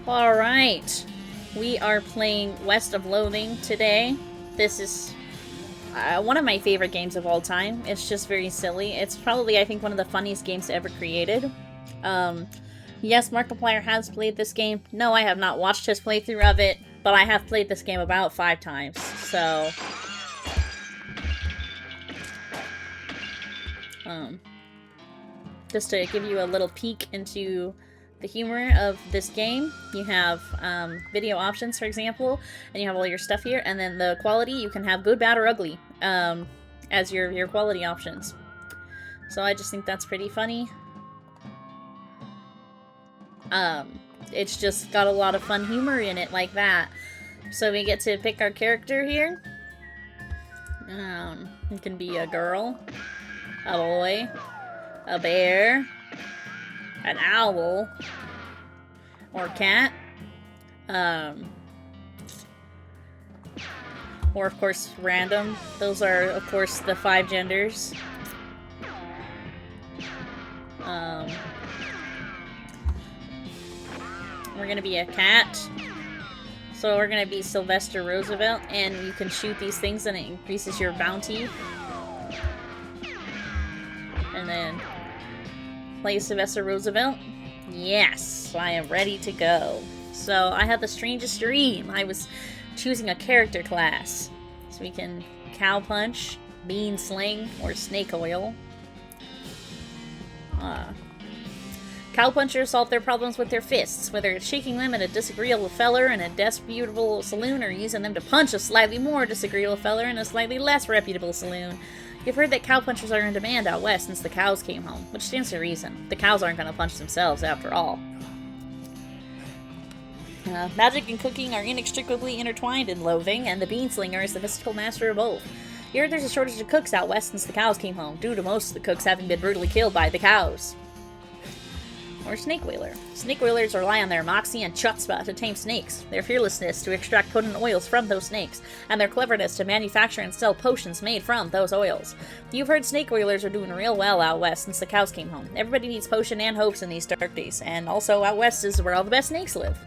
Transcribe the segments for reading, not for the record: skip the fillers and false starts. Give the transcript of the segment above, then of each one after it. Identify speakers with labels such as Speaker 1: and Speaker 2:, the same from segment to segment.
Speaker 1: Alright, we are playing West of Loathing today. This is one of my favorite games of all time. It's just very silly. It's probably, I think, one of the funniest games ever created. Yes, Markiplier has played this game. No, I have not watched his playthrough of it, but I have played this game about 5 times, so... just to give you a little peek into the humor of this game, you have video options, for example, and you have all your stuff here, and then the quality, you can have good, bad, or ugly as your quality options. So I just think that's pretty funny. It's just got a lot of fun humor in it like that. So we get to pick our character here. It can be a girl, a boy, a bear, an owl, or a cat, or of course random. Those are of course the 5 genders. We're gonna be a cat, so we're gonna be Sylvester Roosevelt, and you can shoot these things and it increases your bounty. And then play Sylvester Roosevelt. Yes, I am ready to go. So I had the strangest dream. I was choosing a character class. So we can cow punch, bean sling, or snake oil. Cow punchers solve their problems with their fists, whether it's shaking them at a disagreeable feller in a disreputable saloon or using them to punch a slightly more disagreeable feller in a slightly less reputable saloon. You've heard that cow punchers are in demand out west since the cows came home, which stands to reason. The cows aren't going to punch themselves, after all. Magic and cooking are inextricably intertwined in Loathing, and the Beanslinger is the mystical master of both. You heard there's a shortage of cooks out west since the cows came home, due to most of the cooks having been brutally killed by the cows. Or snake whaler. Snake whalers rely on their moxie and chutzpah to tame snakes, their fearlessness to extract potent oils from those snakes, and their cleverness to manufacture and sell potions made from those oils. You've heard snake whalers are doing real well out west since the cows came home. Everybody needs potion and hopes in these dark days, and also out west is where all the best snakes live.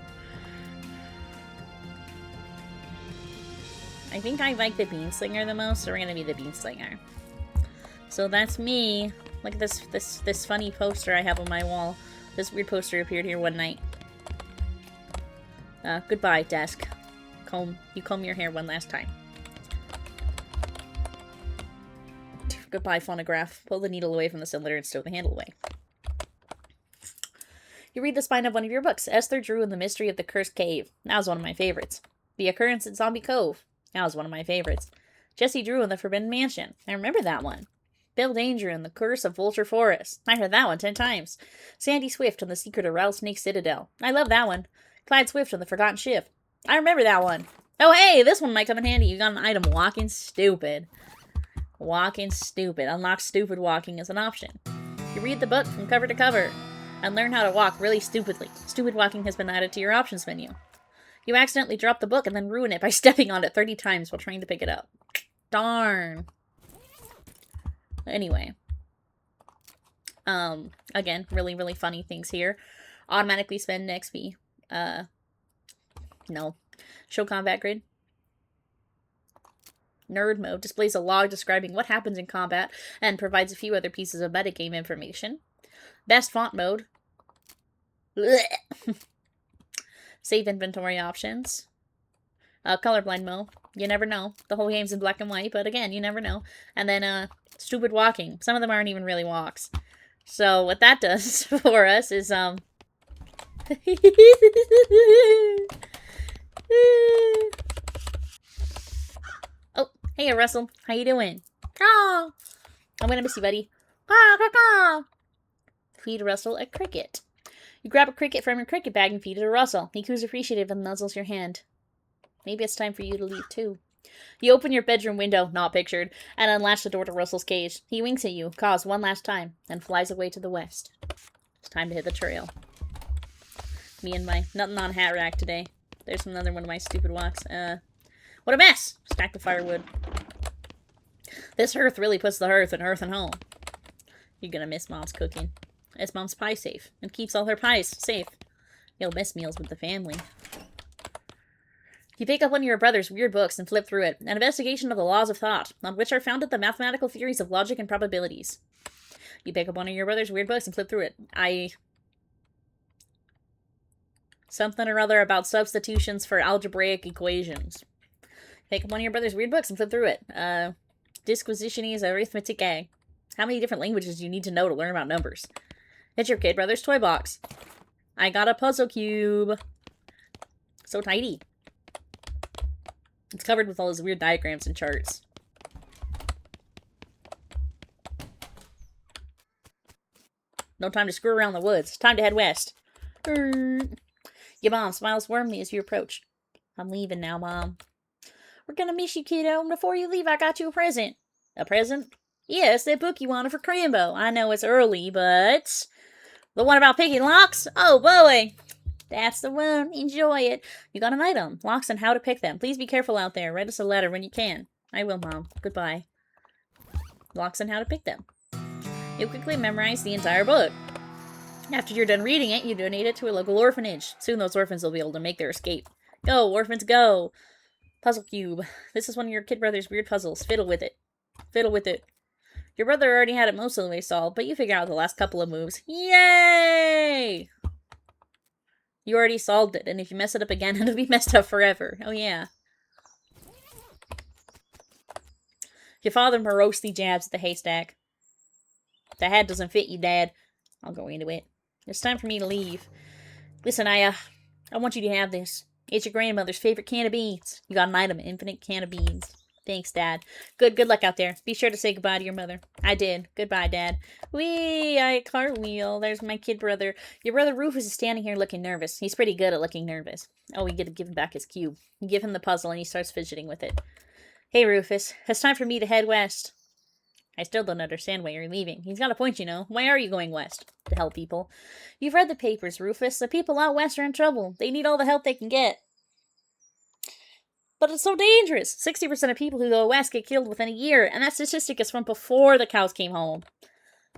Speaker 1: I think I like the Beanslinger the most, so we're gonna be the Beanslinger. So that's me. Look at this funny poster I have on my wall. This weird poster appeared here one night. Goodbye, desk. You comb your hair one last time. Goodbye, phonograph. Pull the needle away from the cylinder and stow the handle away. You read the spine of one of your books. Esther Drew and the Mystery of the Cursed Cave. That was one of my favorites. The Occurrence at Zombie Cove. That was one of my favorites. Jesse Drew and the Forbidden Mansion. I remember that one. Bill Danger and the Curse of Vulture Forest. I heard that one 10 times. Sandy Swift and the Secret of Rattlesnake Citadel. I love that one. Clyde Swift and the Forgotten Ship. I remember that one. Oh, hey, this one might come in handy. You got an item, Walking Stupid. Walking Stupid. Unlock Stupid Walking as an option. You read the book from cover to cover and learn how to walk really stupidly. Stupid Walking has been added to your options menu. You accidentally drop the book and then ruin it by stepping on it 30 times while trying to pick it up. Darn. Anyway. Again, really, really funny things here. Automatically spend XP. No. Show combat grid. Nerd mode displays a log describing what happens in combat and provides a few other pieces of metagame information. Best font mode. Save inventory options. Colorblind mode. You never know. The whole game's in black and white, but again, you never know. And then, stupid walking. Some of them aren't even really walks. So, what that does for us is, oh, hey, Russell. How you doing? Oh, I'm gonna miss you, buddy. Feed Russell a cricket. You grab a cricket from your cricket bag and feed it to Russell. He coos appreciative and nuzzles your hand. Maybe it's time for you to leave, too. You open your bedroom window, not pictured, and unlatch the door to Russell's cage. He winks at you, caws one last time, and flies away to the west. It's time to hit the trail. Me and my nothing on hat rack today. There's another one of my stupid walks. What a mess! Stack the firewood. This hearth really puts the hearth and home. You're gonna miss Mom's cooking. Is Mom's pie safe? And keeps all her pies safe. You'll miss meals with the family. You pick up one of your brother's weird books and flip through it. An investigation of the laws of thought, on which are founded the mathematical theories of logic and probabilities. You pick up one of your brother's weird books and flip through it. Something or other about substitutions for algebraic equations. Pick up one of your brother's weird books and flip through it. Disquisitiones arithmeticae. How many different languages do you need to know to learn about numbers? It's your kid brother's toy box. I got a puzzle cube. So tidy. It's covered with all those weird diagrams and charts. No time to screw around the woods. Time to head west. Your mom smiles warmly as you approach. I'm leaving now, Mom. We're gonna miss you, kiddo. Before you leave, I got you a present. A present? Yes, that book you wanted for Crambo. I know it's early, but... The one about picking locks? Oh, boy! That's the one. Enjoy it. You got an item. Locks and how to pick them. Please be careful out there. Write us a letter when you can. I will, Mom. Goodbye. Locks and how to pick them. You'll quickly memorize the entire book. After you're done reading it, you donate it to a local orphanage. Soon those orphans will be able to make their escape. Go, orphans, go! Puzzle cube. This is one of your kid brother's weird puzzles. Fiddle with it. Fiddle with it. Your brother already had it most of the way solved, but you figure out the last couple of moves. Yay! You already solved it, and if you mess it up again, it'll be messed up forever. Oh, yeah. Your father morosely jabs at the haystack. The hat doesn't fit you, Dad. I'll go into it. It's time for me to leave. Listen, I want you to have this. It's your grandmother's favorite can of beans. You got an item, an infinite can of beans. Thanks, Dad. Good luck out there. Be sure to say goodbye to your mother. I did. Goodbye, Dad. Whee! I cartwheel. There's my kid brother. Your brother Rufus is standing here looking nervous. He's pretty good at looking nervous. Oh, we get to give him back his cube. You give him the puzzle and he starts fidgeting with it. Hey, Rufus. It's time for me to head west. I still don't understand why you're leaving. He's got a point, you know. Why are you going west? To help people. You've read the papers, Rufus. The people out west are in trouble. They need all the help they can get. But it's so dangerous. 60% of people who go west get killed within a year, and that statistic is from before the cows came home.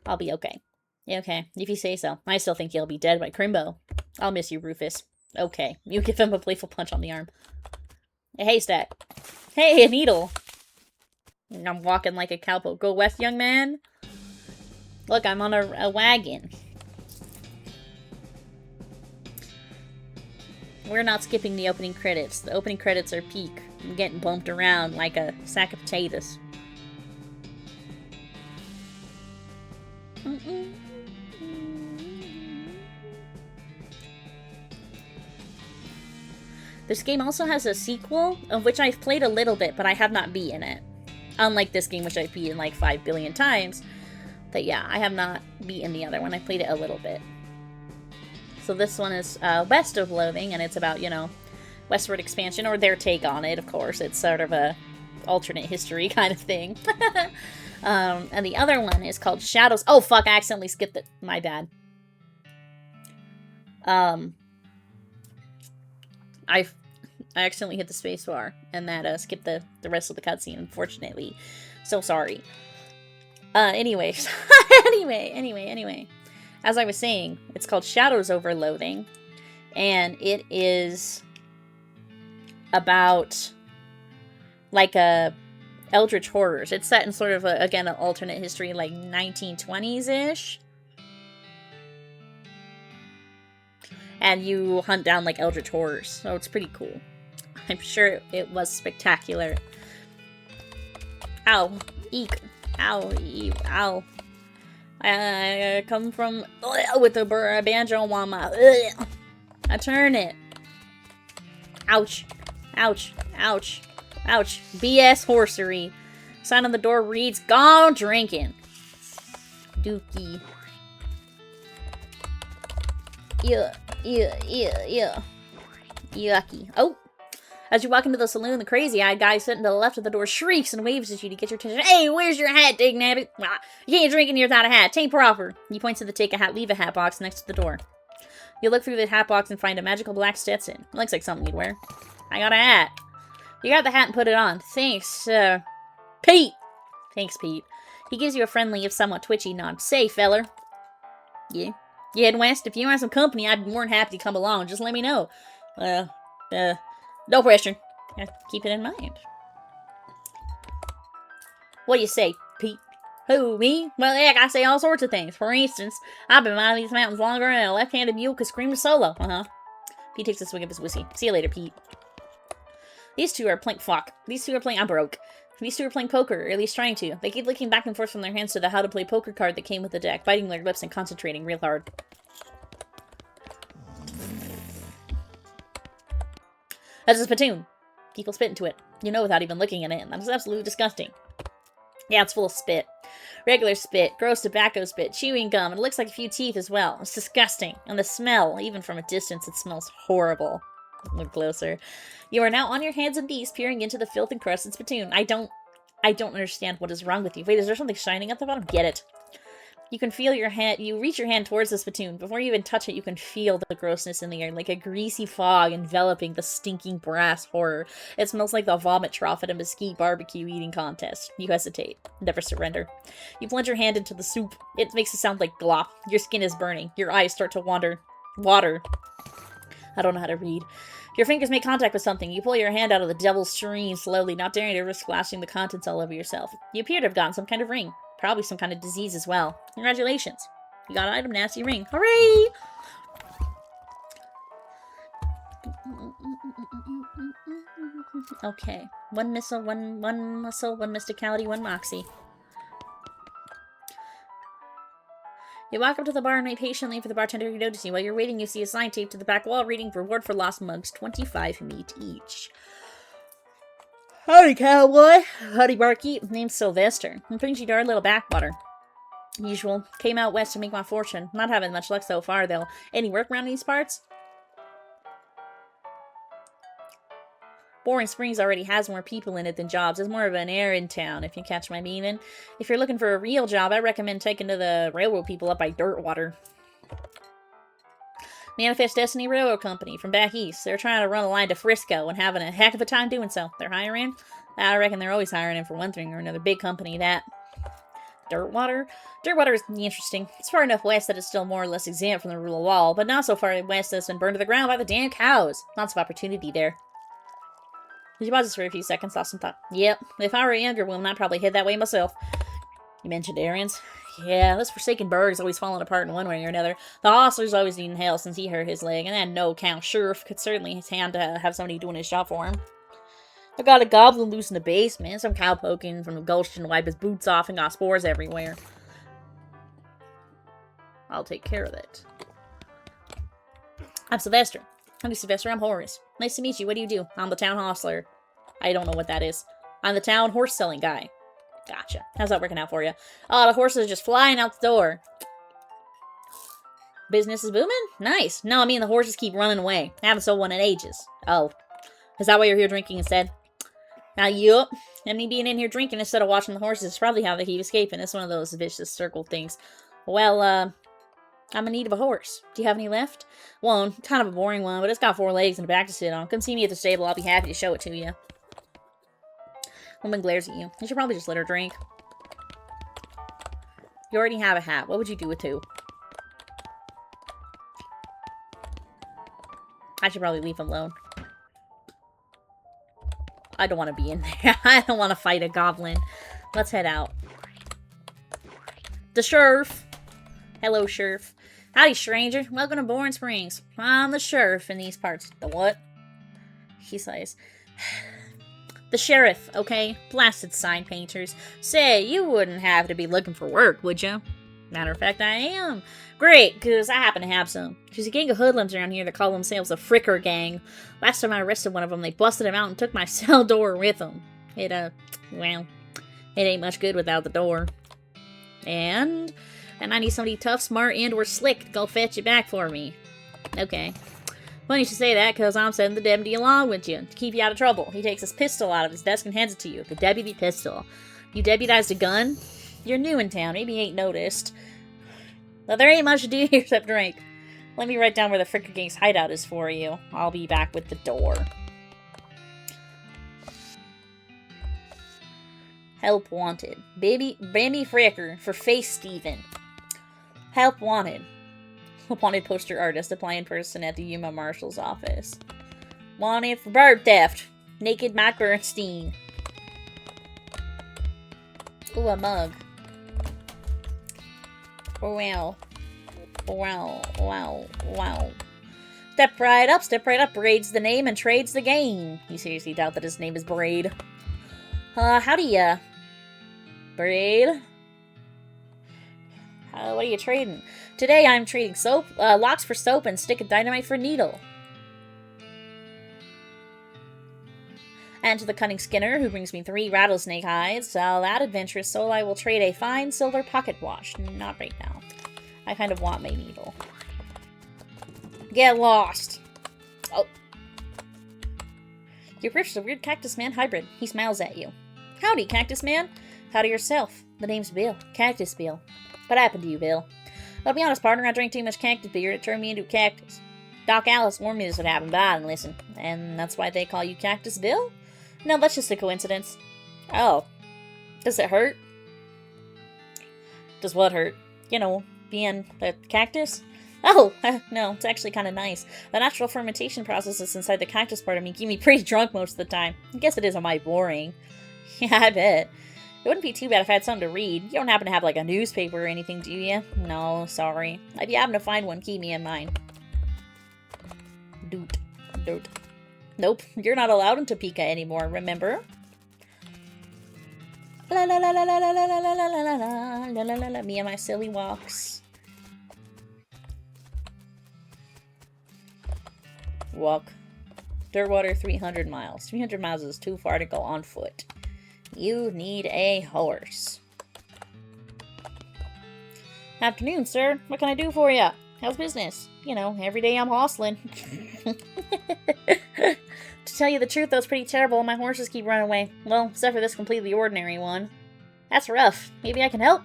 Speaker 1: I'll be okay. Yeah, okay, if you say so. I still think he'll be dead by Crimbo. I'll miss you, Rufus. Okay, you give him a playful punch on the arm. A haystack. Hey, a needle. I'm walking like a cowboy. Go west, young man. Look, I'm on a wagon. We're not skipping the opening credits. The opening credits are peak. I'm getting bumped around like a sack of potatoes. This game also has a sequel, of which I've played a little bit, but I have not beaten it. Unlike this game, which I've beaten like 5 billion times. But yeah, I have not beaten the other one. I played it a little bit. So this one is west of Loathing, and it's about, you know, westward expansion, or their take on it, of course. It's sort of a alternate history kind of thing. And the other one is called Shadows. Oh, fuck, I accidentally skipped it. My bad. I accidentally hit the space bar, and that skipped the rest of the cutscene, unfortunately. So sorry. Anyways. Anyway. As I was saying, it's called Shadows over Loathing, and it is about, like, eldritch horrors. It's set in sort of, again, an alternate history, like 1920s-ish. And you hunt down, like, eldritch horrors, so it's pretty cool. I'm sure it was spectacular. Ow. Eek. Ow. Ew. Ow. I come from with a banjo on my... I turn it. Ouch. Ouch. Ouch. Ouch. BS horsery. Sign on the door reads, "Gone drinking." Dookie. Yeah. Yucky. Oh! As you walk into the saloon, the crazy-eyed guy sitting to the left of the door shrieks and waves at you to get your attention. "Hey, where's your hat, Dig Nabbit? You can't drink in here without a hat. Tain't proper." He points to the take a hat, leave a hat box next to the door. You look through the hat box and find a magical black Stetson. It looks like something you'd wear. I got a hat. You got the hat and put it on. Thanks, Pete! Thanks, Pete. He gives you a friendly, if somewhat twitchy nod. "Say, feller." Yeah? You head west? If you want some company, I'd be more than happy to come along. Just let me know. No pressure. Keep it in mind. What do you say, Pete? Who, me? Well, heck, I say all sorts of things. For instance, I've been minding these mountains longer than a left-handed mule could scream to solo. Pete takes a swig of his whiskey. See you later, Pete. These two are playing... I'm broke. These two are playing poker, or at least trying to. They keep looking back and forth from their hands to the how to play poker card that came with the deck, biting their lips and concentrating real hard. That's a spittoon. People spit into it. You know without even looking at it, and that's absolutely disgusting. Yeah, it's full of spit. Regular spit, gross tobacco spit, chewing gum, and it looks like a few teeth as well. It's disgusting. And the smell, even from a distance, it smells horrible. Look closer. You are now on your hands and knees, peering into the filth-encrusted spittoon. I don't understand what is wrong with you. Wait, is there something shining at the bottom? Get it. You can feel your hand, you reach your hand towards the spittoon. Before you even touch it, you can feel the grossness in the air, like a greasy fog enveloping the stinking brass horror. It smells like the vomit trough at a mesquite barbecue eating contest. You hesitate. Never surrender. You plunge your hand into the soup. It makes a sound like glop. Your skin is burning. Your eyes start to water. I don't know how to read. Your fingers make contact with something. You pull your hand out of the devil's stream slowly, not daring to risk splashing the contents all over yourself. You appear to have gotten some kind of ring. Probably some kind of disease as well. Congratulations. You got an item nasty ring. Hooray! Okay. One missile, one muscle, one mysticality, one moxie. You walk up to the bar and wait patiently for the bartender to notice you. While you're waiting, you see a sign taped to the back wall reading, "Reward for lost mugs, 25 meat each." Howdy, cowboy. Howdy, barkeep. Name's Sylvester. I'm brings you to our little backwater. Usual. Came out west to make my fortune. Not having much luck so far, though. Any work around these parts? Boring Springs already has more people in it than jobs. It's more of an errand town, if you catch my meaning. If you're looking for a real job, I recommend taking to the railroad people up by Dirtwater. Manifest Destiny Railroad Company from back east. They're trying to run a line to Frisco and having a heck of a time doing so. They're hiring? I reckon they're always hiring in for one thing or another. Big company, that. Dirtwater? Dirtwater is interesting. It's far enough west that it's still more or less exempt from the rule of law, but not so far west that it's been burned to the ground by the damn cows. Lots of opportunity there. Did you pause this for a few seconds? Lost some thought. Yep. If I were a younger woman, I'd probably head that way myself. You mentioned errands. Yeah, this forsaken burg's always falling apart in one way or another. The hostler's always needing help since he hurt his leg, and that no-count sheriff could certainly stand to have somebody doing his job for him. I got a goblin loose in the basement, some cow poking from the gulch to wipe his boots off, and got spores everywhere. I'll take care of it. I'm Sylvester. Howdy, Sylvester. I'm Horace. Nice to meet you. What do you do? I'm the town hostler. I don't know what that is. I'm the town horse-selling guy. Gotcha. How's that working out for you? Oh, the horses are just flying out the door. Business is booming? Nice. No, I mean the horses keep running away. I haven't sold one in ages. Oh. Is that why you're here drinking instead? Yup. And me being in here drinking instead of watching the horses is probably how they keep escaping. It's one of those vicious circle things. Well, I'm in need of a horse. Do you have any left? One. Kind of a boring one, but it's got 4 legs and a back to sit on. Come see me at the stable. I'll be happy to show it to you. Woman glares at you. You should probably just let her drink. You already have a hat. What would you do with 2? I should probably leave him alone. I don't want to be in there. I don't want to fight a goblin. Let's head out. The sheriff. Hello, sheriff. Howdy, stranger. Welcome to Boring Springs. I'm the sheriff in these parts. The what? He sighs. The sheriff, okay? Blasted sign painters. Say, you wouldn't have to be looking for work, would you? Matter of fact, I am. Great, because I happen to have some. There's a gang of hoodlums around here that call themselves the Fricker Gang. Last time I arrested one of them, they busted him out and took my cell door with them. Well, it ain't much good without the door. And I need somebody tough, smart, and or slick to go fetch it back for me. Okay. Funny you should say that, because I'm sending the deputy along with you to keep you out of trouble. He takes his pistol out of his desk and hands it to you. The deputy pistol. You deputized a gun? You're new in town. Maybe you ain't noticed. Well, there ain't much to do here except drink. Let me write down where the Fricker Gang's hideout is for you. I'll be back with the door. Help wanted. Baby Fricker for face Steven. Help wanted. Wanted poster artist apply in person at the Yuma Marshal's office. Wanted for bird theft. Naked Matt Bernstein. Ooh, a mug. Wow. Wow, wow, wow. Step right up, Braid's the name and trades the game. You seriously doubt that his name is Braid? Howdy, Braid? What are you trading? Today I'm trading soap, locks for soap and stick of dynamite for needle. And to the cunning Skinner, who brings me 3 rattlesnake hides. That adventurous soul, I will trade a fine silver pocket watch. Not right now. I kind of want my needle. Get lost! Oh. You approach the weird Cactus Man hybrid. He smiles at you. Howdy, Cactus Man. Howdy yourself. The name's Bill. Cactus Bill. What happened to you, Bill? I'll be honest, partner, I drank too much cactus beer. It turned me into a cactus. Doc Alice warned me this would happen, but I didn't listen. And that's why they call you Cactus Bill? No, that's just a coincidence. Oh. Does it hurt? Does what hurt? You know, being a cactus? Oh, no, it's actually kind of nice. The natural fermentation processes inside the cactus part of me keep me pretty drunk most of the time. I guess it is on my boring. Yeah, I bet. It wouldn't be too bad if I had something to read. You don't happen to have, like, a newspaper or anything, do you? No, sorry. If you happen to find one, keep me in mind. Doot. Doot. Nope, you're not allowed in Topeka anymore, remember? La la la la la la la la la la la la la la. Me and my silly walks. Walk. Dirtwater 300 miles. 300 miles is too far to go on foot. You need a horse. Afternoon, sir. What can I do for you? How's business? You know, every day I'm hustling. To tell you the truth, though, it's pretty terrible. My horses keep running away. Well, except for this completely ordinary one. That's rough. Maybe I can help?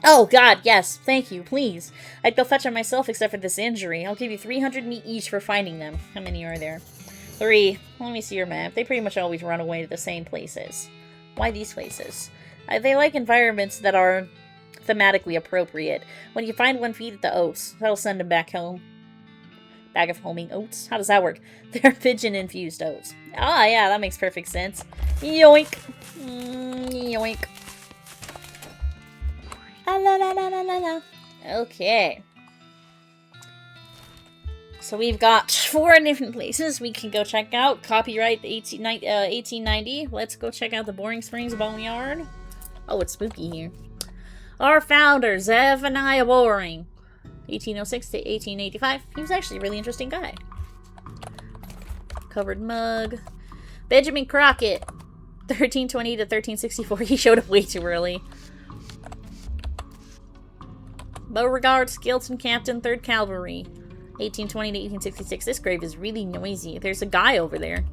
Speaker 1: Oh, God, yes. Thank you, please. I'd go fetch them myself except for this injury. I'll give you 300 meat each for finding them. How many are there? 3. Let me see your map. They pretty much always run away to the same places. Why these places? They like environments that are thematically appropriate. When you find one, feed it the oats. That'll send them back home. Bag of homing oats? How does that work? They're pigeon-infused oats. Ah, yeah, that makes perfect sense. Yoink! Yoink. Ah, la, la, la, la, la, la. Okay. So we've got 4 different places we can go check out. Copyright 1890. Let's go check out the Boring Springs Boneyard. Oh, it's spooky here. Our founder, Zephaniah Boring. 1806 to 1885. He was actually a really interesting guy. Covered mug. Benjamin Crockett. 1320 to 1364. He showed up way too early. Beauregard Skeleton Captain, 3rd Cavalry. 1820 to 1866. This grave is really noisy. There's a guy over there.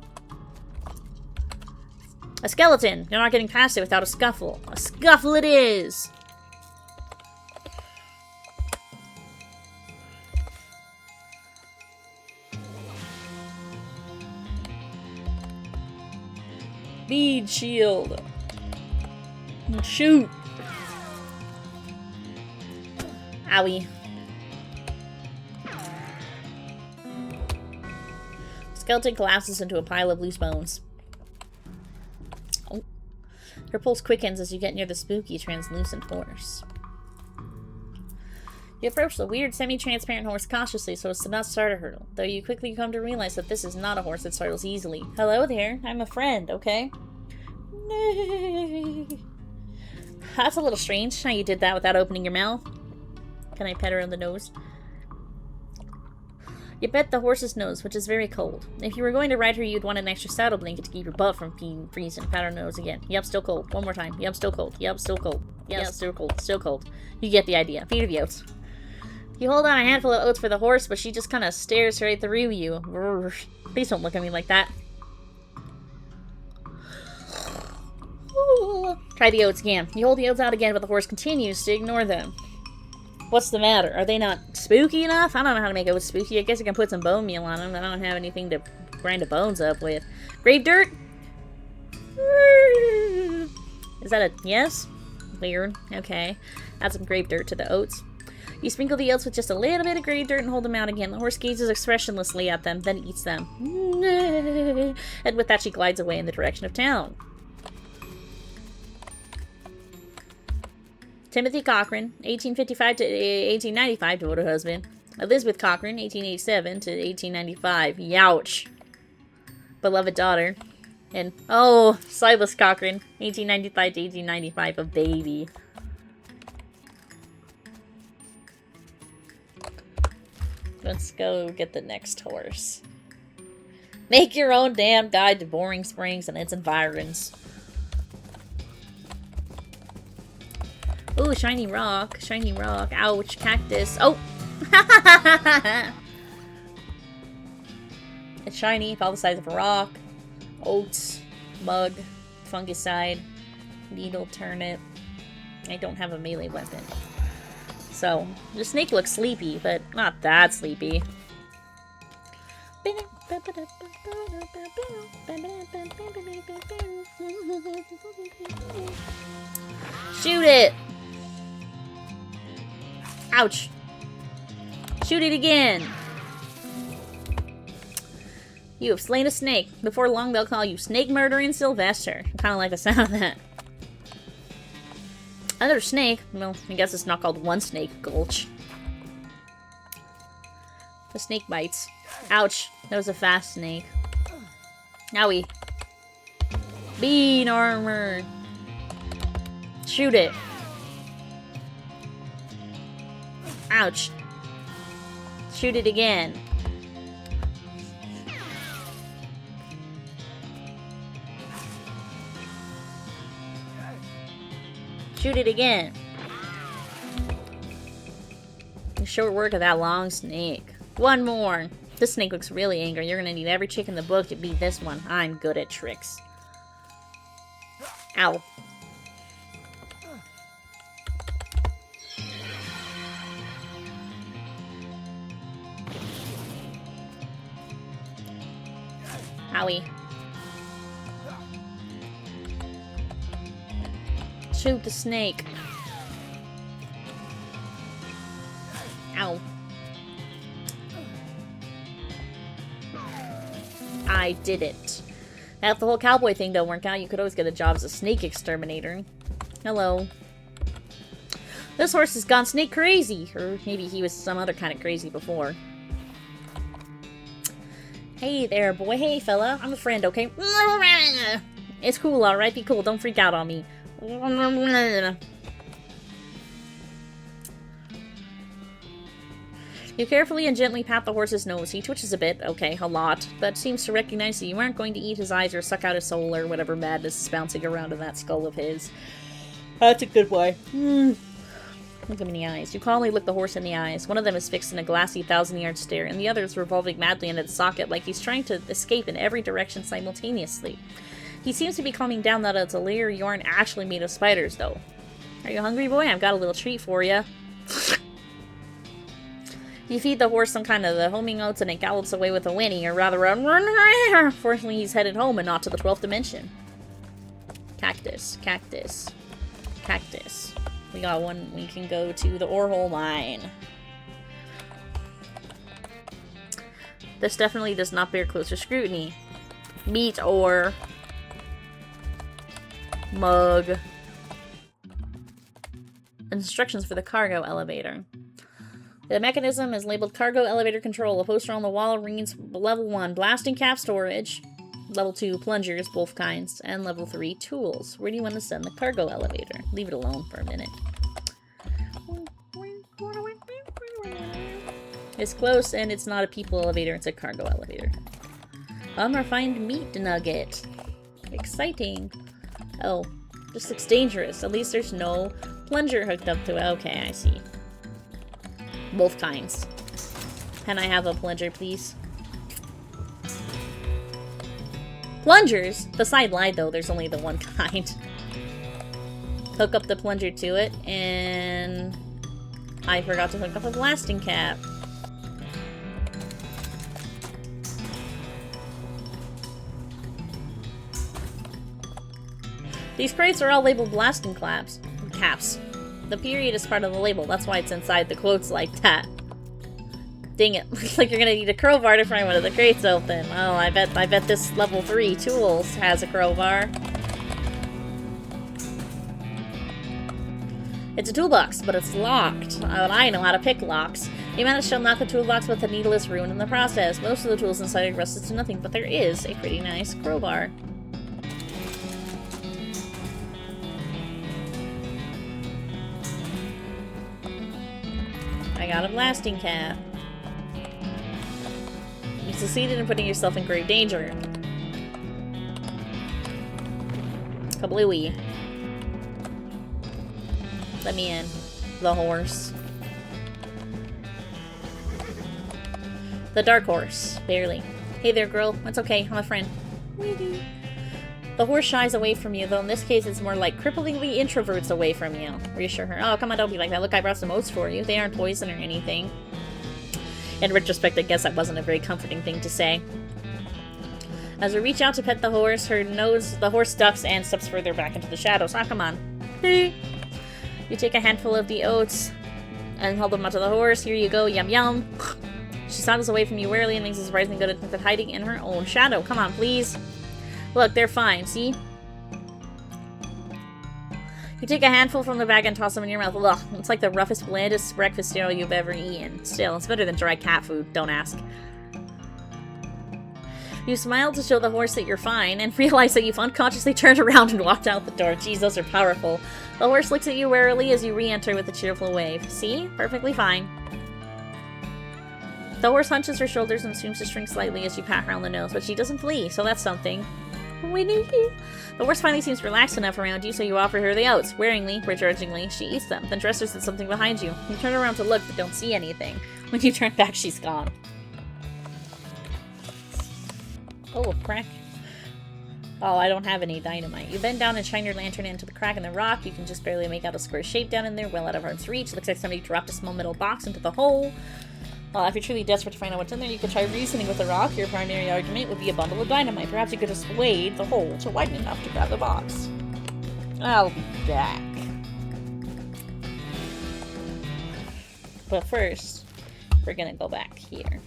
Speaker 1: A skeleton. You're not getting past it without a scuffle. A scuffle it is! Bead shield. Shoot. Owie. Skeleton collapses into a pile of loose bones. Oh. Her pulse quickens as you get near the spooky, translucent horse. You approach the weird, semi-transparent horse cautiously so as to not start a hurdle, though you quickly come to realize that this is not a horse that startles easily. Hello there, I'm a friend, okay? That's a little strange how you did that without opening your mouth. Can I pet her on the nose? You pet the horse's nose, which is very cold. If you were going to ride her, you'd want an extra saddle blanket to keep your butt from being freezing. Pat her nose again. Yep, still cold. One more time. Yep, still cold. Yep, still cold. Yep, still cold. Still cold. You get the idea. Feed her the oats. You hold out a handful of oats for the horse, but she just kind of stares right through you. Brr. Please don't look at me like that. Ooh. Try the oats again. You hold the oats out again, but the horse continues to ignore them. What's the matter? Are they not spooky enough? I don't know how to make oats spooky. I guess I can put some bone meal on them. I don't have anything to grind the bones up with. Grave dirt? Is that a yes? Weird. Okay. Add some grave dirt to the oats. You sprinkle the oats with just a little bit of gray dirt and hold them out again. The horse gazes expressionlessly at them, then eats them. And with that, she glides away in the direction of town. Timothy Cochran, 1855 to 1895, devoted husband. Elizabeth Cochran, 1887 to 1895. Youch. Beloved daughter. And, oh, Silas Cochran, 1895 to 1895, a baby. Let's go get the next horse. Make your own damn guide to Boring Springs and its environs. Ooh, shiny rock. Shiny rock. Ouch, cactus. Oh! It's shiny, about the size of a rock. Oats. Mug. Fungicide. Needle turnip. I don't have a melee weapon. So, the snake looks sleepy, but not that sleepy. Shoot it! Ouch! Shoot it again! You have slain a snake. Before long, they'll call you Snake Murdering Sylvester. I kind of like the sound of that. Another snake? Well, I guess it's not called One Snake Gulch. The snake bites. Ouch. That was a fast snake. Owie. Bean armor. Shoot it. Ouch. Shoot it again. Shoot it again. Short work of that long snake. One more. This snake looks really angry. You're gonna need every trick in the book to beat this one. I'm good at tricks. Ow. Owie. Shoot the snake. Ow. I did it. Now, if the whole cowboy thing don't work out, you could always get a job as a snake exterminator. Hello. This horse has gone snake crazy. Or maybe he was some other kind of crazy before. Hey there, boy. Hey, fella. I'm a friend, okay? It's cool, alright? Be cool. Don't freak out on me. You carefully and gently pat the horse's nose. He twitches a bit, okay, a lot, but seems to recognize that you aren't going to eat his eyes or suck out his soul or whatever madness is bouncing around in that skull of his. That's a good boy. Look him in the eyes. You calmly look the horse in the eyes. One of them is fixed in a glassy, thousand-yard stare, and the other is revolving madly in its socket like he's trying to escape in every direction simultaneously. He seems to be calming down that it's a layer you aren't actually made of spiders, though. Are you hungry, boy? I've got a little treat for you. You feed the horse some kind of the homing oats and it gallops away with a whinny, or rather a Fortunately, he's headed home and not to the 12th dimension. Cactus, cactus, cactus. We got one. We can go to the ore hole mine. This definitely does not bear closer scrutiny. Meat ore. Mug. Instructions for the cargo elevator. The mechanism is labeled Cargo Elevator Control. A poster on the wall reads Level 1, Blasting Cap Storage. Level 2, Plungers, both kinds. And Level 3, Tools. Where do you want to send the cargo elevator? Leave it alone for a minute. It's close, and it's not a people elevator, it's a cargo elevator. Unrefined meat nugget. Exciting. Oh, this looks dangerous. At least there's no plunger hooked up to it. Okay, I see. Both kinds. Can I have a plunger, please? Plungers? The side lied, though. There's only the one kind. Hook up the plunger to it, and I forgot to hook up a blasting cap. These crates are all labeled blasting caps. The period is part of the label. That's why it's inside the quotes like that. Dang it. Looks like you're gonna need a crowbar to pry one of the crates open. Oh, I bet this level 3 tools has a crowbar. It's a toolbox, but it's locked. I know how to pick locks. You managed to unlock the toolbox with a needless ruin in the process. Most of the tools inside are rusted to nothing, but there is a pretty nice crowbar. I got a blasting cap. You succeeded in putting yourself in grave danger. Kablooey. Let me in. The horse. The dark horse. Barely. Hey there, girl. It's okay. I'm a friend. Wee-doo. The horse shies away from you, though in this case it's more like cripplingly introverts away from you. Reassure her. Oh, come on, don't be like that. Look, I brought some oats for you. They aren't poison or anything. In retrospect, I guess that wasn't a very comforting thing to say. As we reach out to pet the horse, the horse ducks and steps further back into the shadows. Ah, come on. Hey. You take a handful of the oats and hold them out to the horse. Here you go, yum yum. She sidles away from you warily and makes a surprisingly good attempt at hiding in her own shadow. Come on, please. Look, they're fine, see? You take a handful from the bag and toss them in your mouth. Ugh, it's like the roughest, blandest breakfast cereal you've ever eaten. Still, it's better than dry cat food, don't ask. You smile to show the horse that you're fine, and realize that you've unconsciously turned around and walked out the door. Jeez, those are powerful. The horse looks at you warily as you re-enter with a cheerful wave. See? Perfectly fine. The horse hunches her shoulders and seems to shrink slightly as you pat her on the nose, but she doesn't flee, so that's something. The horse finally seems relaxed enough around you, so you offer her the oats. Wearingly, begrudgingly, she eats them, then dresses at something behind you. You turn around to look, but don't see anything. When you turn back, she's gone. Oh, a crack. Oh, I don't have any dynamite. You bend down and shine your lantern into the crack in the rock. You can just barely make out a square shape down in there, well out of arm's reach. It looks like somebody dropped a small metal box into the hole. If you're truly desperate to find out what's in there, you could try reasoning with the rock. Your primary argument would be a bundle of dynamite. Perhaps you could persuade the hole to widen enough to grab the box. I'll be back. But first, we're gonna go back here.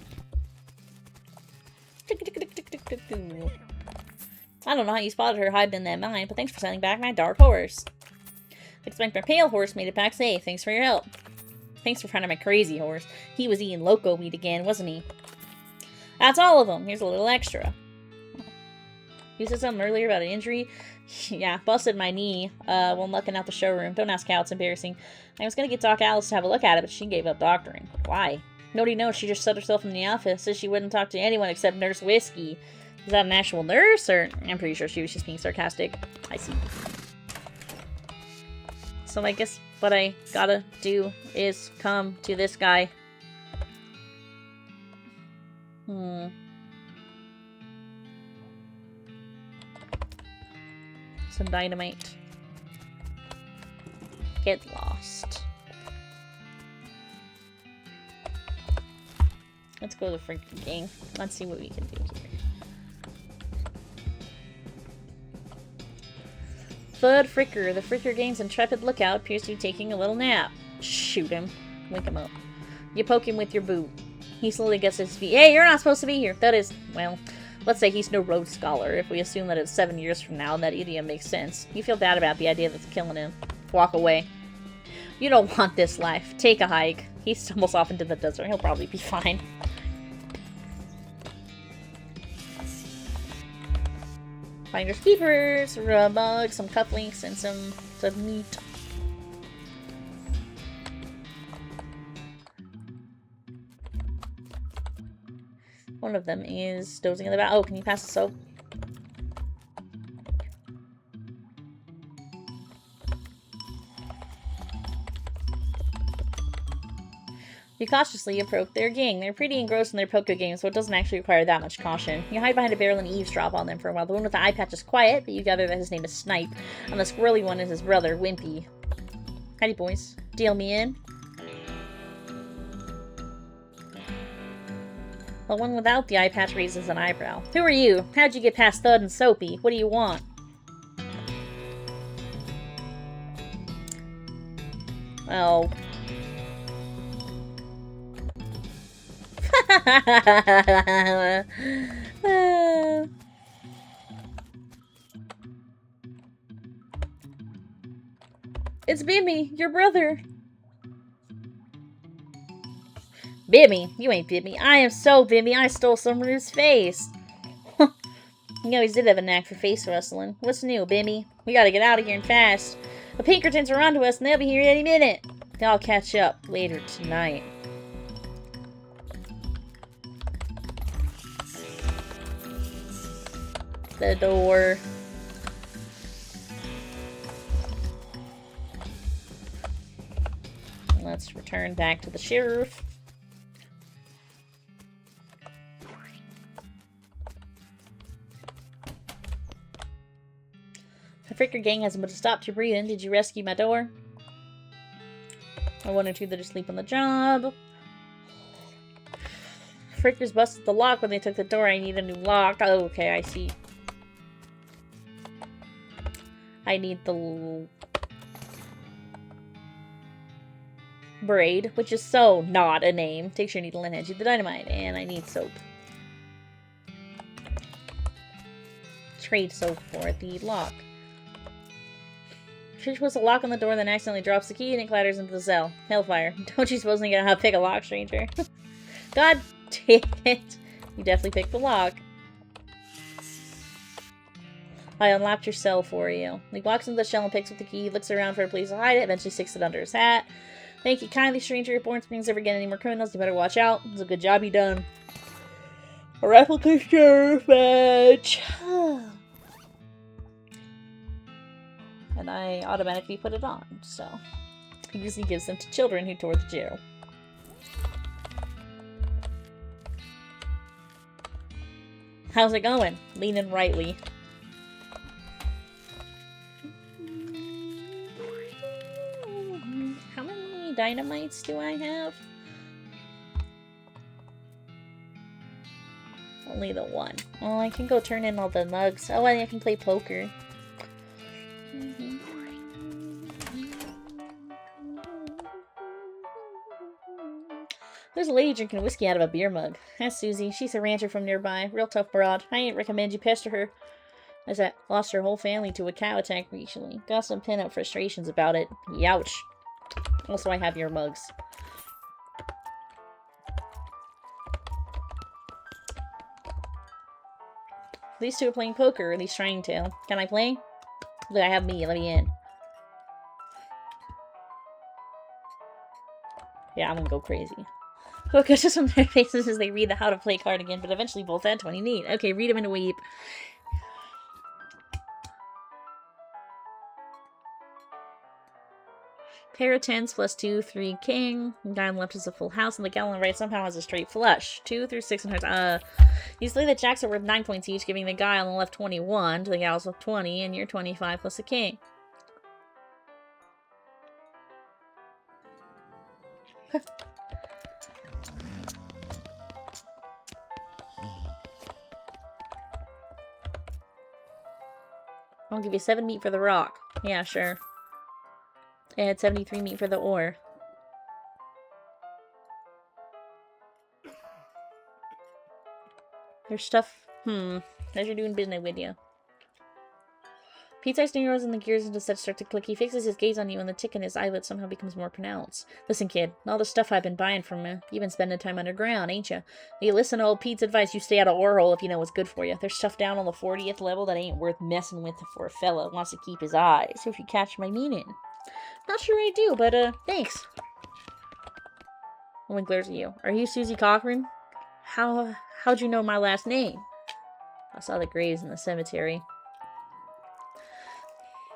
Speaker 1: I don't know how you spotted her hiding in that mine, but thanks for sending back my dark horse. Looks like my pale horse made it back safe. Thanks for your help. Thanks for finding my crazy horse. He was eating loco meat again, wasn't he? That's all of them. Here's a little extra. You said something earlier about an injury? Yeah, busted my knee while mucking out the showroom. Don't ask how, it's embarrassing. I was gonna get Doc Alice to have a look at it, but she gave up doctoring. Why? Nobody knows. She just shut herself in the office. Says she wouldn't talk to anyone except Nurse Whiskey. Is that an actual nurse, or... I'm pretty sure she was just being sarcastic. I see. So I guess what I gotta do is come to this guy. Some dynamite. Get lost. Let's go to the freaking game. Let's see what we can do here. Thud Fricker. The Fricker Gang's intrepid lookout appears to be taking a little nap. Shoot him. Wake him up. You poke him with your boot. He slowly gets his feet. Hey, you're not supposed to be here. That is, well, let's say he's no Rhodes Scholar, if we assume that it's 7 years from now and that idiom makes sense. You feel bad about the idea that's killing him. Walk away. You don't want this life. Take a hike. He stumbles off into the desert. He'll probably be fine. Finders keepers, a bug, some cufflinks, and some meat. One of them is dozing in the back. Oh, can you pass the soap? You cautiously approach their gang. They're pretty engrossed in their poker game, so it doesn't actually require that much caution. You hide behind a barrel and eavesdrop on them for a while. The one with the eye patch is quiet, but you gather that his name is Snipe, and the squirrely one is his brother, Wimpy. Howdy, boys. Deal me in. The one without the eye patch raises an eyebrow. Who are you? How'd you get past Thud and Soapy? What do you want? Oh. It's Bimmy, your brother. Bimmy? You ain't Bimmy. I am so Bimmy. I stole Summer's face. You always did have a knack for face rustling. What's new, Bimmy? We gotta get out of here and fast. The Pinkertons are onto us and they'll be here any minute. I'll catch up later tonight. The door. Let's return back to the sheriff. The Fricker gang hasn't but stopped your breathing. Did you rescue my door? I one or two that are asleep on the job. Frickers busted the lock when they took the door. I need a new lock. Oh, okay, I see. I need the braid, which is so not a name. Take your needle and hand you the dynamite. And I need soap. Trade soap for the lock. Trish puts a lock on the door, then accidentally drops the key and it clatters into the cell. Hellfire. Don't you suppose you know how to pick a lock, stranger? God damn it. You definitely picked the lock. I unlocked your cell for you. He walks into the shell and picks up the key, looks around for a place to hide it, eventually sticks it under his hat. Thank you kindly, stranger. If Born Springs ever get any more criminals, you better watch out. It's a good job you done. A replica sheriff badge. And I automatically put it on, so he usually gives them to children who tour the jail. How's it going? Leaning rightly. How many dynamites do I have? Only the one. Oh, I can go turn in all the mugs. Oh, and I can play poker. There's a lady drinking whiskey out of a beer mug. That's Susie. She's a rancher from nearby. Real tough broad. I ain't recommend you pester her. As I lost her whole family to a cow attack recently. Got some pent-up frustrations about it. Youch. Also, I have your mugs. These two are playing poker, or at least trying to. Can I play? Look, I have me. Let me in. Yeah, I'm gonna go crazy. Focus just on their faces as they read the how to play card again, but eventually both add 20 neat. Okay, read them and weep. Pair of tens plus 2, 3 king. The guy on the left is a full house, and the gal on the right somehow has a straight flush. 2 through 6 and hearts. You say that jacks are worth 9 points each, giving the guy on the left 21 to the gal's with 20, and you're 25 plus a king. I'll give you 7 meat for the rock. Yeah, sure. And 73 meat for the ore. There's stuff. As you're doing business with you. Pete's eyes narrows and the gears into such start to click. He fixes his gaze on you and the tick in his eyelid somehow becomes more pronounced. Listen, kid, all the stuff I've been buying from you, you've been spending time underground, ain't you? You listen to old Pete's advice, you stay out of ore hole if you know what's good for you. There's stuff down on the 40th level that ain't worth messing with for a fella who wants to keep his eyes, if you catch my meaning. Not sure I do, but, thanks. Owen glares at you. Are you Susie Cochran? How'd you know my last name? I saw the graves in the cemetery.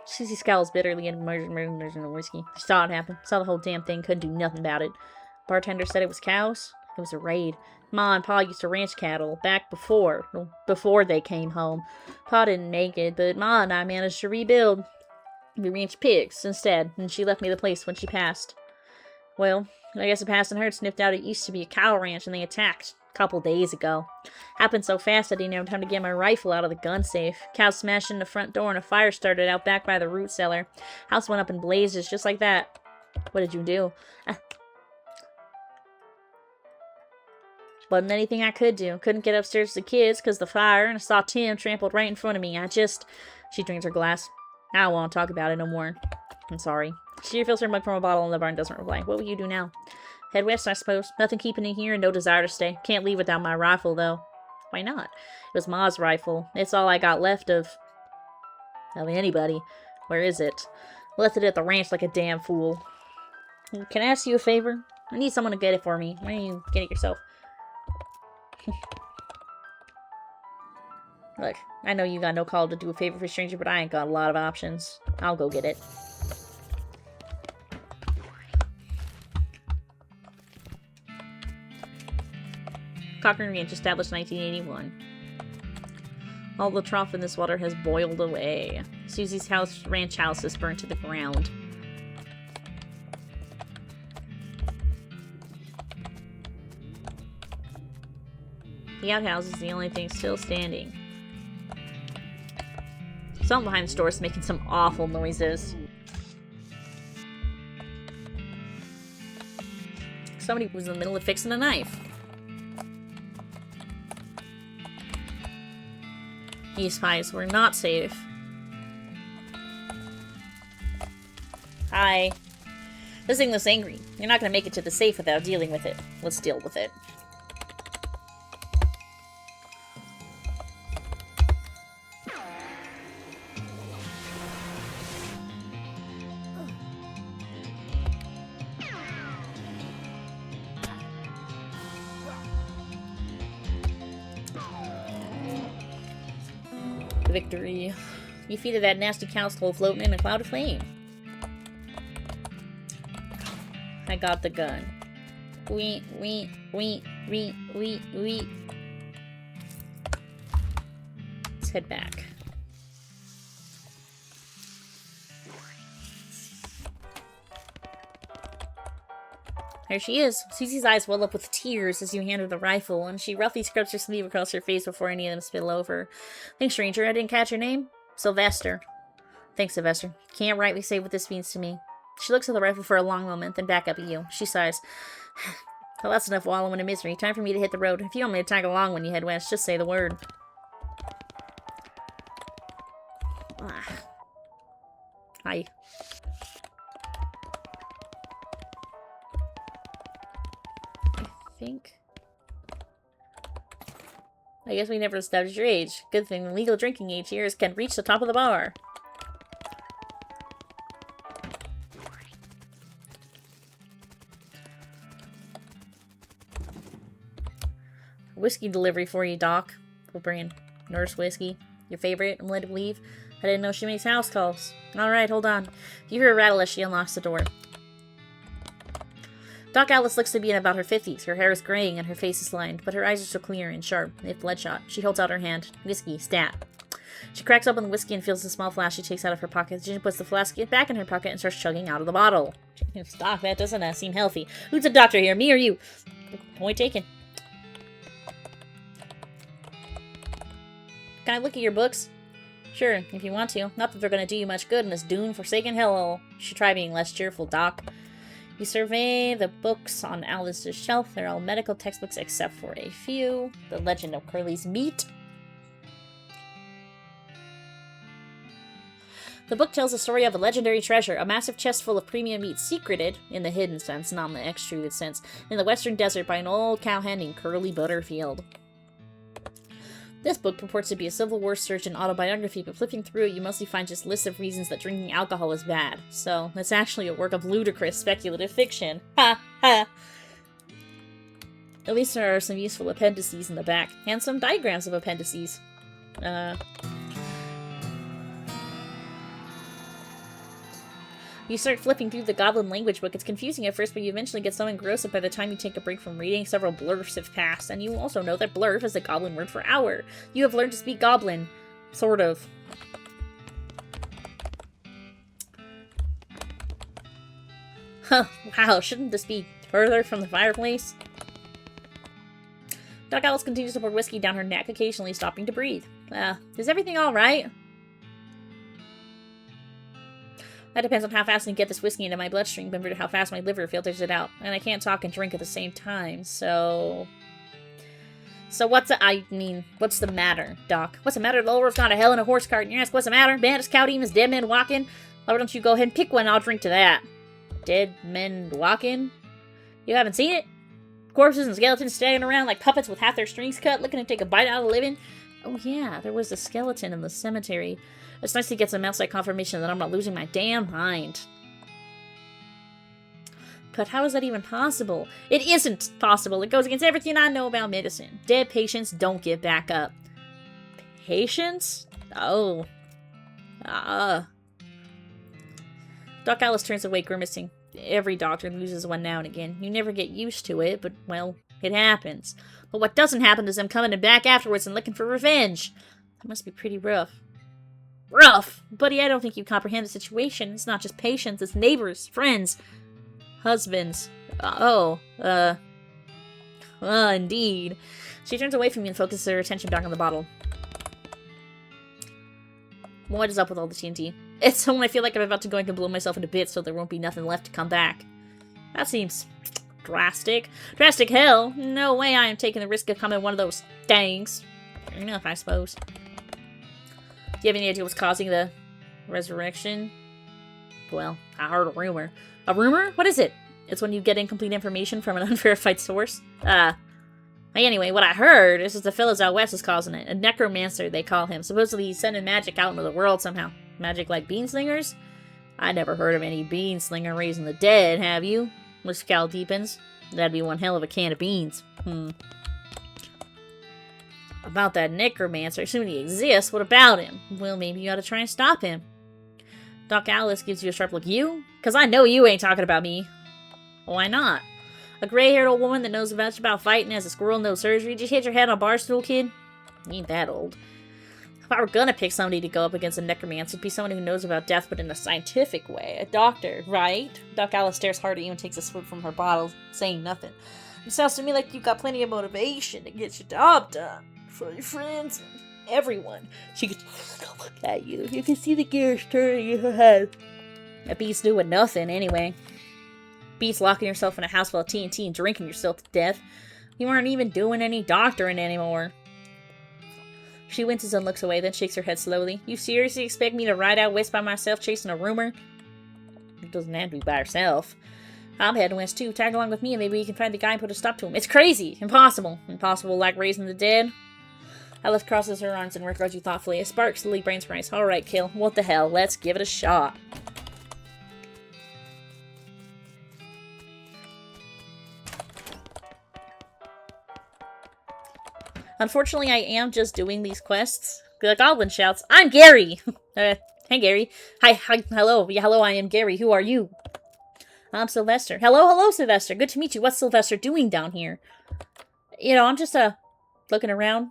Speaker 1: Susie scowls bitterly and murders in the whiskey. She saw it happen. Saw the whole damn thing. Couldn't do nothing about it. Bartender said it was cows. It was a raid. Ma and Pa used to ranch cattle back before they came home. Pa didn't make it, but Ma and I managed to rebuild. We ranched pigs instead, and she left me the place when she passed. Well, I guess the passing herd sniffed out it used to be a cow ranch, and they attacked. Couple days ago. Happened so fast I didn't have time to get my rifle out of the gun safe. Cows smashed in the front door and a fire started out back by the root cellar. House went up in blazes just like that. What did you do? Wasn't anything I could do. Couldn't get upstairs to the kids because the fire, and I saw Tim trampled right in front of me. She drinks her glass. I don't want to talk about it no more. I'm sorry. She refills her mug from a bottle in the bar and doesn't reply. What will you do now? Head west, I suppose. Nothing keeping me here and no desire to stay. Can't leave without my rifle, though. Why not? It was Ma's rifle. It's all I got left of anybody. Where is it? Left it at the ranch like a damn fool. Can I ask you a favor? I need someone to get it for me. Why don't you get it yourself? Look, I know you got no call to do a favor for a stranger, but I ain't got a lot of options. I'll go get it. Cochrane Ranch, established 1981. All the trough in this water has boiled away. Susie's ranch house is burnt to the ground. The outhouse is the only thing still standing. Someone behind the store is making some awful noises. Somebody was in the middle of fixing a knife. These spies were not safe. Hi. This thing looks angry. You're not gonna make it to the safe without dealing with it. Let's deal with it. Victory. You defeated that nasty council floating in a cloud of flame. I got the gun. Wee. Let's head back. There she is. Susie's eyes well up with tears as you hand her the rifle, and she roughly scrubs her sleeve across her face before any of them spill over. Thanks, stranger. I didn't catch your name? Sylvester. Thanks, Sylvester. Can't rightly say what this means to me. She looks at the rifle for a long moment, then back up at you. She sighs. Well, that's enough wallowing in misery. Time for me to hit the road. If you want me to tag along when you head west, just say the word. Hi. I guess we never established your age. Good thing the legal drinking age here can reach the top of the bar. Whiskey delivery for you, Doc. What brand? Nurse whiskey. Your favorite? I'm led to believe. I didn't know she makes house calls. Alright, hold on. You hear a rattle as she unlocks the door. Doc Alice looks to be in about her 50s. Her hair is graying and her face is lined, but her eyes are so clear and sharp, if bloodshot. She holds out her hand. Whiskey, stat. She cracks open the whiskey and feels the small flask she takes out of her pocket. She puts the flask back in her pocket and starts chugging out of the bottle. Doc, that doesn't seem healthy. Who's a doctor here, me or you? Point taken. Can I look at your books? Sure, if you want to. Not that they're going to do you much good in this doomed, forsaken hellhole. You should try being less cheerful, Doc. You survey the books on Alice's shelf. They're all medical textbooks except for a few. The Legend of Curly's Meat. The book tells the story of a legendary treasure, a massive chest full of premium meat secreted, in the hidden sense, not in the extruded sense, in the western desert by an old cowhand named Curly Butterfield. This book purports to be a Civil War surgeon autobiography, but flipping through it, you mostly find just lists of reasons that drinking alcohol is bad. So, it's actually a work of ludicrous speculative fiction. Ha! Ha! At least there are some useful appendices in the back, and some diagrams of appendices. You start flipping through the Goblin language book. It's confusing at first, but you eventually get so engrossed by the time you take a break from reading. Several blurfs have passed, and you also know that blurf is the Goblin word for hour. You have learned to speak Goblin. Sort of. Huh, wow, shouldn't this be further from the fireplace? Doc Alice continues to pour whiskey down her neck, occasionally stopping to breathe. Is everything alright? That depends on how fast I can get this whiskey into my bloodstream compared to how fast my liver filters it out. And I can't talk and drink at the same time, so... So what's the matter, Doc? What's the matter? The Lord's gone to hell in a horse cart, and you ask what's the matter? Bandits, cow demons, dead men walking? Why don't you go ahead and pick one, I'll drink to that. Dead men walking? You haven't seen it? Corpses and skeletons standing around like puppets with half their strings cut, looking to take a bite out of the living? Oh yeah, there was a skeleton in the cemetery. It's nice to get some outside confirmation that I'm not losing my damn mind. But how is that even possible? It isn't possible. It goes against everything I know about medicine. Dead patients don't get back up. Patients? Oh. Doc Alice turns away, grimacing. Every doctor loses one now and again. You never get used to it, but, well, it happens. But what doesn't happen is them coming back afterwards and looking for revenge. That must be pretty rough. Rough! Buddy, I don't think you comprehend the situation. It's not just patients, it's neighbors, friends, husbands. Indeed. She turns away from me and focuses her attention back on the bottle. What is up with all the TNT? It's when I feel like I'm about to go and blow myself into bits so there won't be nothing left to come back. That seems drastic. Drastic hell! No way I am taking the risk of becoming one of those things. Fair enough, I suppose. Do you have any idea what's causing the resurrection? Well, I heard a rumor. A rumor? What is it? It's when you get incomplete information from an unverified source. Anyway, what I heard is that the fellas out west is causing it. A necromancer, they call him. Supposedly he's sending magic out into the world somehow. Magic like beanslingers? I never heard of any beanslinger raising the dead, have you? With Scout deepens. That'd be one hell of a can of beans. About that necromancer, assuming he exists, what about him? Well, maybe you ought to try and stop him. Doc Alice gives you a sharp look. You? Because I know you ain't talking about me. Why not? A gray-haired old woman that knows much about fighting as a squirrel knows surgery. Just hit your head on a bar stool, kid? You ain't that old. If I were gonna pick somebody to go up against a necromancer, it'd be someone who knows about death, but in a scientific way. A doctor, right? Doc Alice stares hard at you and takes a swig from her bottle, saying nothing. It sounds to me like you've got plenty of motivation to get your job done. For your friends and everyone. She could look at you. You can see the gears turning in her head. That beats doing nothing, anyway. Beats locking yourself in a house full of TNT and drinking yourself to death. You aren't even doing any doctoring anymore. She winces and looks away, then shakes her head slowly. You seriously expect me to ride out west by myself chasing a rumor? It doesn't have to be by herself. I'm heading west too. Tag along with me and maybe we can find the guy and put a stop to him. It's crazy! Impossible. Impossible like raising the dead? Alice crosses her arms and regards you thoughtfully. A spark slowly brains her eyes. Alright, Kill. What the hell? Let's give it a shot. Unfortunately, I am just doing these quests. The goblin shouts, I'm Gary! Hey, Gary. Hi, hello. Yeah, hello, I am Gary. Who are you? I'm Sylvester. Hello, Sylvester. Good to meet you. What's Sylvester doing down here? You know, I'm just, looking around.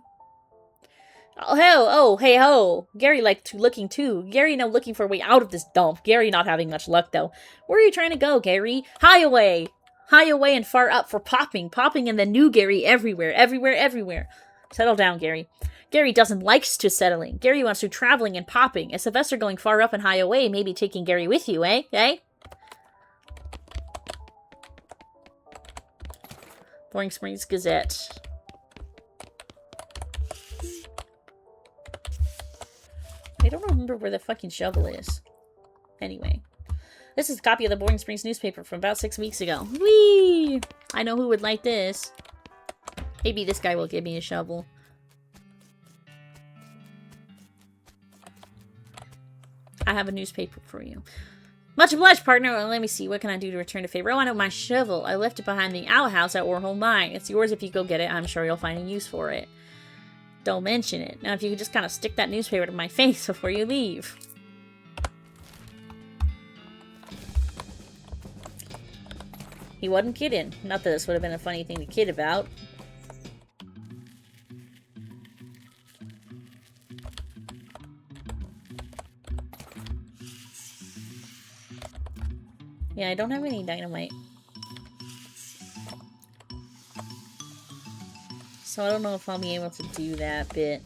Speaker 1: Oh, hey ho. Gary looking too. Gary now looking for a way out of this dump. Gary not having much luck though. Where are you trying to go, Gary? High away. High away and far up for popping. Popping and the new Gary everywhere. Everywhere. Settle down, Gary. Gary doesn't like to settling. Gary wants to traveling and popping. Is Sylvester going far up and high away, maybe taking Gary with you, eh? Boring Springs Gazette. I don't remember where the fucking shovel is. Anyway. This is a copy of the Boring Springs newspaper from about 6 weeks ago. Whee! I know who would like this. Maybe this guy will give me a shovel. I have a newspaper for you. Much obliged, partner. Well, let me see. What can I do to return a favor? Oh, I know my shovel. I left it behind the outhouse at Warhol Mine. It's yours if you go get it. I'm sure you'll find a use for it. Don't mention it. Now, if you could just kind of stick that newspaper to my face before you leave. He wasn't kidding. Not that this would have been a funny thing to kid about. Yeah, I don't have any dynamite. So I don't know if I'll be able to do that bit.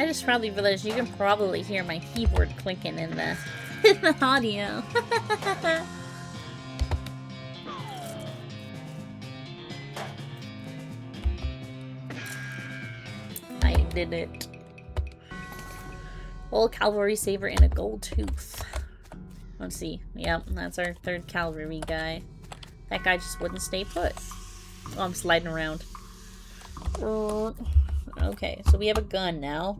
Speaker 1: I just probably realized you can probably hear my keyboard clinking in the, in the audio. I did it. Old cavalry saber and a gold tooth. Let's see. Yep, that's our third cavalry guy. That guy just wouldn't stay put. Oh, I'm sliding around. Okay, so we have a gun now.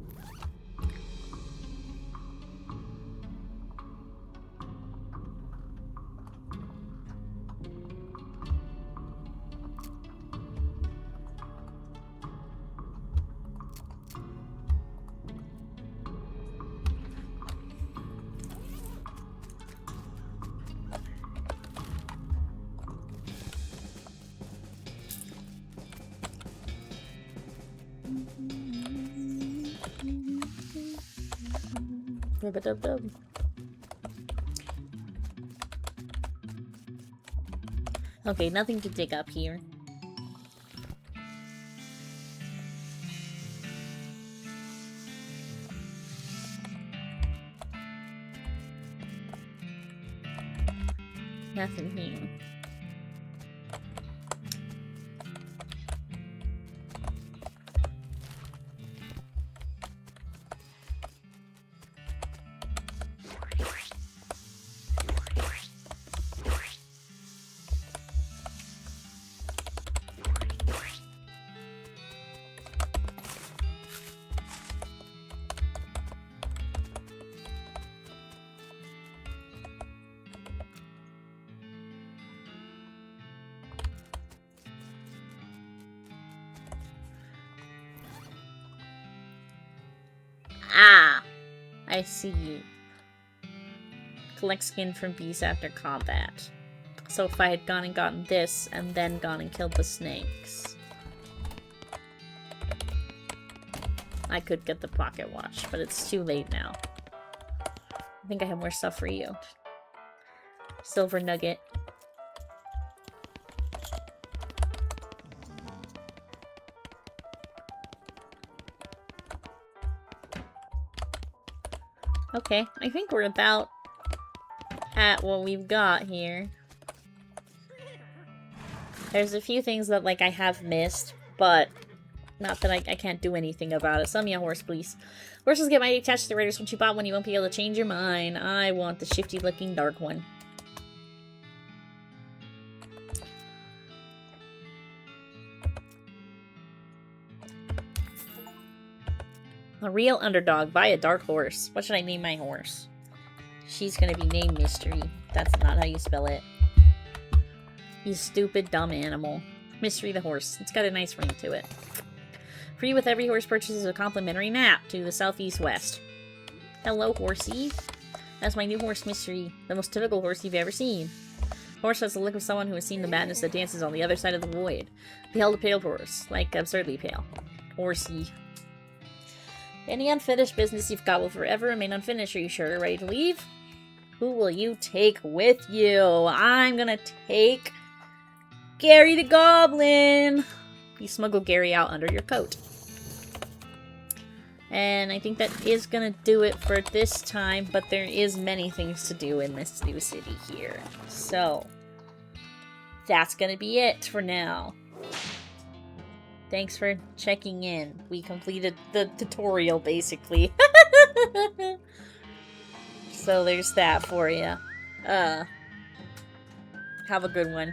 Speaker 1: Rub-a-dub-dub. Okay, nothing to dig up here. Nothing here. Ah! I see you. Collect skin from beasts after combat. So if I had gone and gotten this, and then gone and killed the snakes, I could get the pocket watch, but it's too late now. I think I have more stuff for you. Silver nugget. Okay, I think we're about at what we've got here. There's a few things that, like, I have missed, but not that I can't do anything about it. Sell me a horse, please. Horses get mighty attached to the riders. Once you bought one, you won't be able to change your mind. I want the shifty-looking dark one. A real underdog. Buy a dark horse. What should I name my horse? She's gonna be named Mystery. That's not how you spell it. You stupid, dumb animal. Mystery the horse. It's got a nice ring to it. Free with every horse purchase is a complimentary nap to the southeast west. Hello, horsey. That's my new horse, Mystery. The most typical horse you've ever seen. Horse has the look of someone who has seen the madness that dances on the other side of the void. Beheld a pale horse. Like, absurdly pale. Horsey. Any unfinished business you've got will forever remain unfinished. Are you sure you're ready to leave? Who will you take with you? I'm gonna take Gary the Goblin. You smuggle Gary out under your coat. And I think that is gonna do it for this time, but there is many things to do in this new city here. So, that's gonna be it for now. Thanks for checking in. We completed the tutorial, basically. So there's that for you. Have a good one.